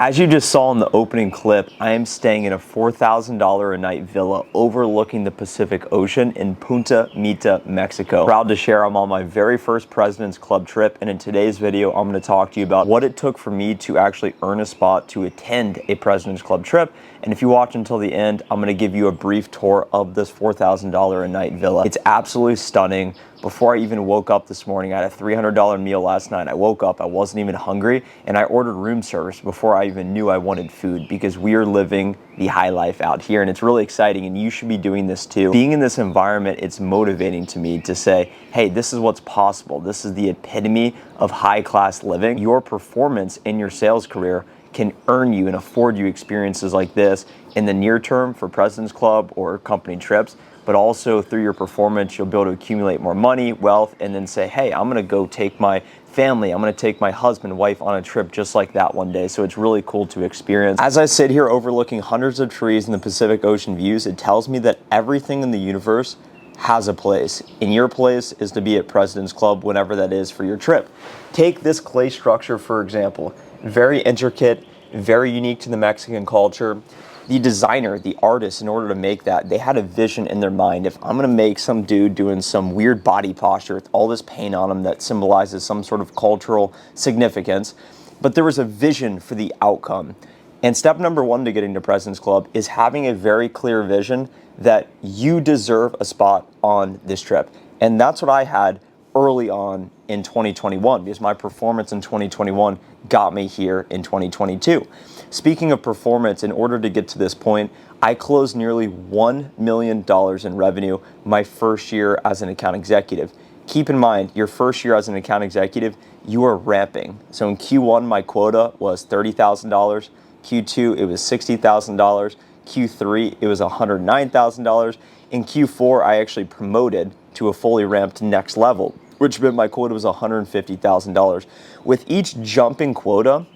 As you just saw in the opening clip, I am staying in a $4,000 a night villa overlooking the Pacific Ocean in Punta Mita, Mexico. Proud to share I'm on my very first President's Club trip, and in today's video, I'm going to talk to you about what it took for me to actually earn a spot to attend a President's Club trip. And if you watch until the end, I'm going to give you a brief tour of this $4,000 a night villa. It's absolutely stunning. Before I even woke up this morning, I had a $300 meal last night. I woke up, I wasn't even hungry, and I ordered room service before I even knew I wanted food, because we are living the high life out here, and it's really exciting, and you should be doing this too. Being in this environment, it's motivating to me to say, hey, this is what's possible. This is the epitome of high-class living. Your performance in your sales career can earn you and afford you experiences like this in the near term for President's Club or company trips, but also through your performance, you'll be able to accumulate more money, wealth, and then say, hey, I'm gonna go take my family, I'm gonna take my husband, wife on a trip just like that one day. So it's really cool to experience. As I sit here overlooking hundreds of trees and the Pacific Ocean views, it tells me that everything in the universe has a place. And your place is to be at President's Club whenever that is for your trip. Take this clay structure, for example. Very intricate, very unique to the Mexican culture. The designer, the artist, in order to make that, they had a vision in their mind. If I'm gonna make some dude doing some weird body posture with all this paint on him that symbolizes some sort of cultural significance, but there was a vision for the outcome. And step number one to getting to President's Club is having a very clear vision that you deserve a spot on this trip. And that's what I had early on in 2021, because my performance in 2021 got me here in 2022. Speaking of performance, in order to get to this point, I closed nearly $1 million in revenue my first year as an account executive. Keep in mind, your first year as an account executive, you are ramping. So in Q1, my quota was $30,000. Q2, it was $60,000. Q3, it was $109,000. In Q4, I actually promoted to a fully ramped next level, which meant my quota was $150,000. With each jump in quota,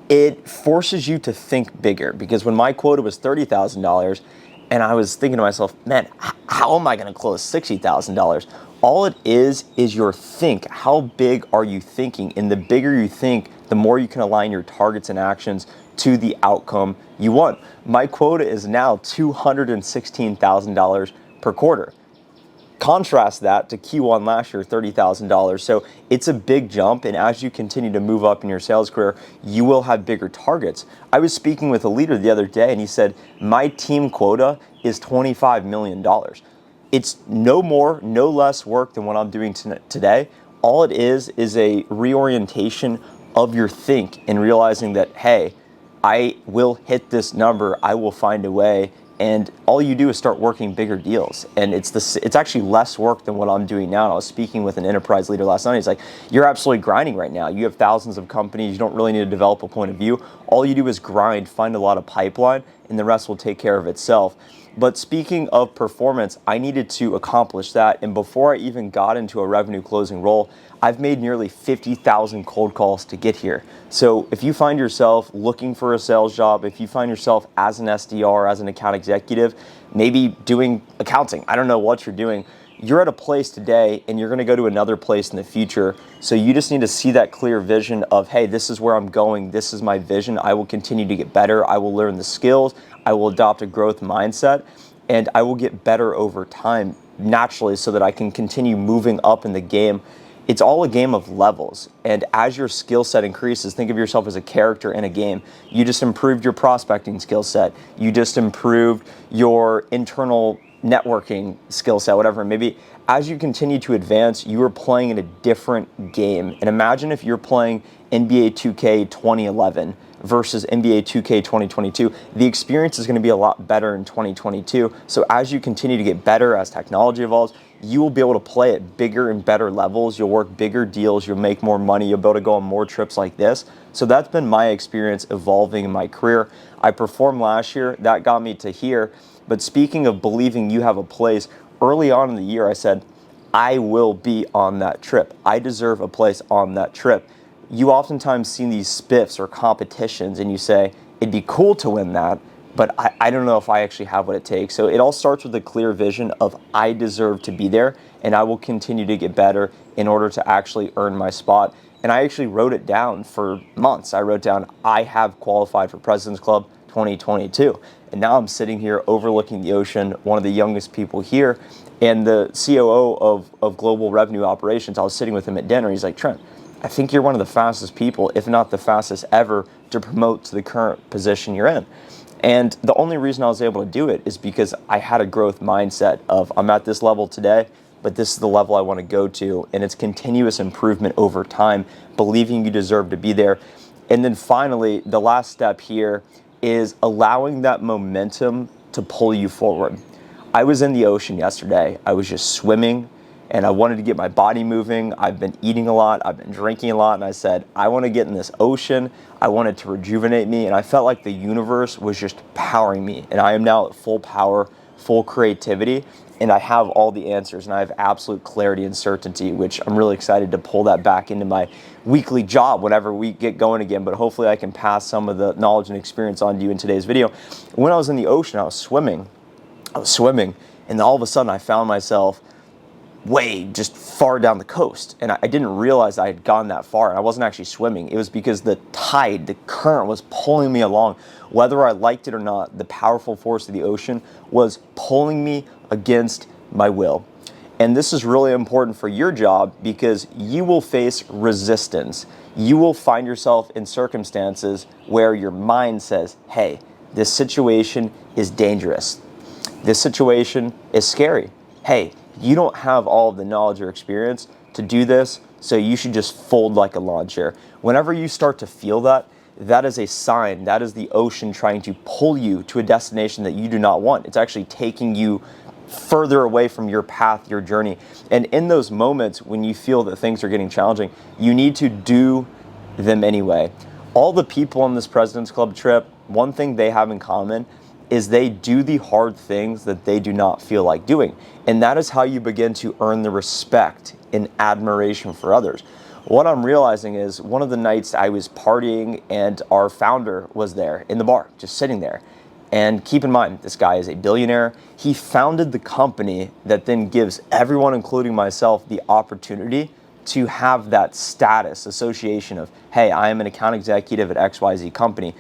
it forces you to think bigger, because when my quota was $30,000 and I was thinking to myself, man, how am I going to close $60,000? All it is your think. How big are you thinking? And the bigger you think, the more you can align your targets and actions to the outcome you want. My quota is now $216,000 per quarter. Contrast that to Q1 last year, $30,000. So it's a big jump, and as you continue to move up in your sales career, you will have bigger targets. I was speaking with a leader the other day, and he said, my team quota is $25 million. It's no more, no less work than what I'm doing today. All it is a reorientation of your think and realizing that, hey, I will hit this number, I will find a way. And all you do is start working bigger deals. And it's actually less work than what I'm doing now. And I was speaking with an enterprise leader last night. He's like, you're absolutely grinding right now. You have thousands of companies. You don't really need to develop a point of view. All you do is grind, find a lot of pipeline, and the rest will take care of itself. But speaking of performance, I needed to accomplish that. And before I even got into a revenue closing role, I've made nearly 50,000 cold calls to get here. So if you find yourself looking for a sales job, if you find yourself as an SDR, as an account executive, maybe doing accounting, I don't know what you're doing, you're at a place today and you're gonna go to another place in the future. So you just need to see that clear vision of, hey, this is where I'm going, this is my vision, I will continue to get better, I will learn the skills, I will adopt a growth mindset, and I will get better over time naturally so that I can continue moving up in the game. It's all a game of levels, and as your skill set increases, think of yourself as a character in a game. You just improved your prospecting skill set, you just improved your internal networking skill set, whatever it may be. As you continue to advance, you are playing in a different game. And imagine if you're playing NBA 2K 2011 versus NBA 2K 2022. The experience is going to be a lot better in 2022. So as you continue to get better, as technology evolves, you will be able to play at bigger and better levels. You'll work bigger deals. You'll make more money. You'll be able to go on more trips like this. So that's been my experience evolving in my career. I performed last year. That got me to here. But speaking of believing you have a place, early on in the year, I said, I will be on that trip. I deserve a place on that trip. You oftentimes see these spiffs or competitions and you say, it'd be cool to win that, but I don't know if I actually have what it takes. So it all starts with a clear vision of I deserve to be there, and I will continue to get better in order to actually earn my spot. And I actually wrote it down for months. I wrote down, I have qualified for President's Club 2022. And now I'm sitting here overlooking the ocean, one of the youngest people here, and the COO of Global Revenue Operations. I was sitting with him at dinner. He's like, Trent, I think you're one of the fastest people, if not the fastest ever, to promote to the current position you're in. And the only reason I was able to do it is because I had a growth mindset of, I'm at this level today, but this is the level I want to go to. And it's continuous improvement over time, believing you deserve to be there. And then finally, the last step here is allowing that momentum to pull you forward. I was in the ocean yesterday. I was just swimming and I wanted to get my body moving. I've been eating a lot. I've been drinking a lot. And I said, I want to get in this ocean. I want it to rejuvenate me. And I felt like the universe was just powering me. And I am now at full power, full creativity. And I have all the answers. And I have absolute clarity and certainty, which I'm really excited to pull that back into my weekly job whenever we get going again. But hopefully I can pass some of the knowledge and experience on to you in today's video. When I was in the ocean, I was swimming. And all of a sudden I found myself way just far down the coast, and I didn't realize I had gone that far, and I wasn't actually swimming. It was because the tide, the current was pulling me along. Whether I liked it or not, the powerful force of the ocean was pulling me against my will. And this is really important for your job because you will face resistance. You will find yourself in circumstances where your mind says, hey, this situation is dangerous. This situation is scary. Hey, you don't have all of the knowledge or experience to do this, so you should just fold like a lawn chair. Whenever you start to feel that, that is a sign. That is the ocean trying to pull you to a destination that you do not want. It's actually taking you further away from your path, your journey. And in those moments when you feel that things are getting challenging, you need to do them anyway. All the people on this President's Club trip, one thing they have in common is they do the hard things that they do not feel like doing. And that is how you begin to earn the respect and admiration for others. What I'm realizing is one of the nights I was partying and our founder was there in the bar, just sitting there. And keep in mind, this guy is a billionaire. He founded the company that then gives everyone, including myself, the opportunity to have that status, association of, hey, I am an account executive at XYZ company.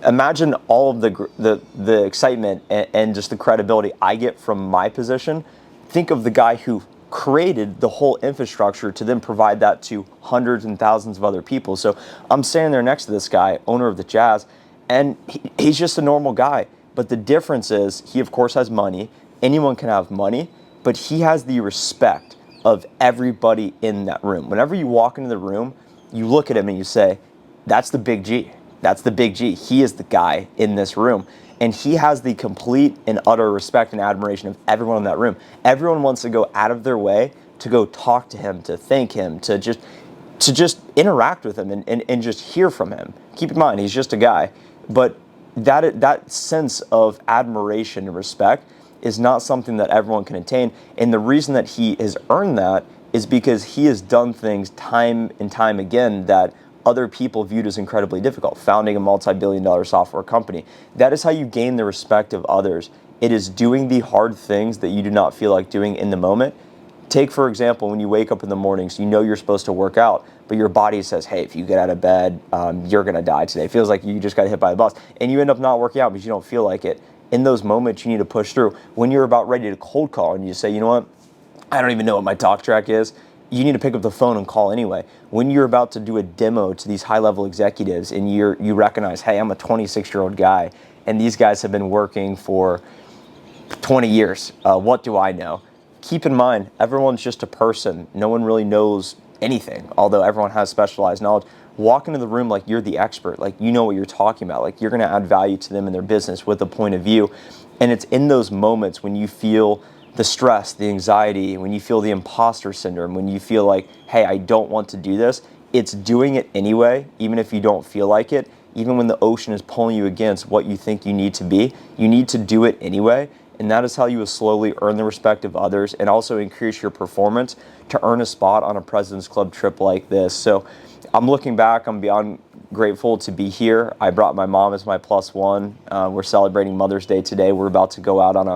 Imagine all of the excitement and just the credibility I get from my position. Think of the guy who created the whole infrastructure to then provide that to hundreds and thousands of other people. So I'm standing there next to this guy, owner of the Jazz, and he's just a normal guy. But the difference is he, of course, has money. Anyone can have money, but he has the respect of everybody in that room. Whenever you walk into the room, you look at him and you say, that's the big G. That's the big G. He is the guy in this room. And he has the complete and utter respect and admiration of everyone in that room. Everyone wants to go out of their way to go talk to him, to thank him, to just interact with him and just hear from him. Keep in mind, he's just a guy. But that sense of admiration and respect is not something that everyone can attain. And the reason that he has earned that is because he has done things time and time again that other people viewed as incredibly difficult, founding a multi-billion-dollar software company. That is how you gain the respect of others. It is doing the hard things that you do not feel like doing in the moment. Take, for example, when you wake up in the mornings, you know you're supposed to work out, but your body says, hey, if you get out of bed, you're gonna die today. It feels like you just got hit by the bus. And you end up not working out because you don't feel like it. In those moments, you need to push through. When you're about ready to cold call and you say, you know what, I don't even know what my talk track is, you need to pick up the phone and call anyway. When you're about to do a demo to these high-level executives and you recognize, hey, I'm a 26-year-old guy, and these guys have been working for 20 years. What do I know? Keep in mind, everyone's just a person. No one really knows anything, although everyone has specialized knowledge. Walk into the room like you're the expert, like you know what you're talking about, like you're going to add value to them in their business with a point of view. And it's in those moments when you feel the stress, the anxiety, when you feel the imposter syndrome, when you feel like, hey, I don't want to do this, it's doing it anyway, even if you don't feel like it, even when the ocean is pulling you against what you think you need to be, you need to do it anyway. And that is how you will slowly earn the respect of others and also increase your performance to earn a spot on a President's Club trip like this. So I'm looking back, I'm beyond grateful to be here. I brought my mom as my +1. We're celebrating Mother's Day today. We're about to go out on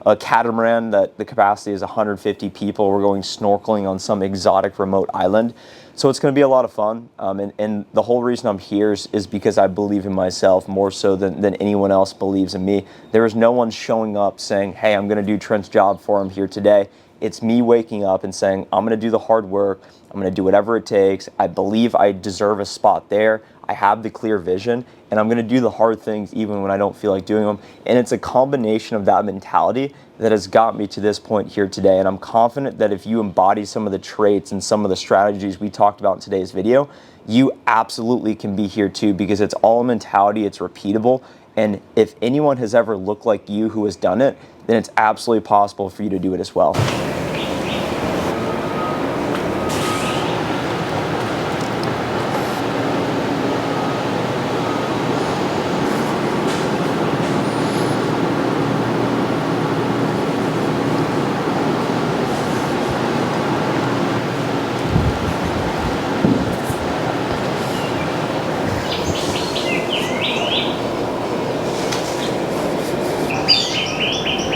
a catamaran that the capacity is 150 people. We're going snorkeling on some exotic remote island. So it's going to be a lot of fun. And the whole reason I'm here is because I believe in myself more so than anyone else believes in me. There is no one showing up saying, hey, I'm going to do Trent's job for him here today. It's me waking up and saying, I'm going to do the hard work. I'm going to do whatever it takes. I believe I deserve a spot there. I have the clear vision, and I'm going to do the hard things even when I don't feel like doing them. And it's a combination of that mentality that has got me to this point here today. And I'm confident that if you embody some of the traits and some of the strategies we talked about in today's video, you absolutely can be here too, because it's all mentality, it's repeatable. And if anyone has ever looked like you who has done it, then it's absolutely possible for you to do it as well.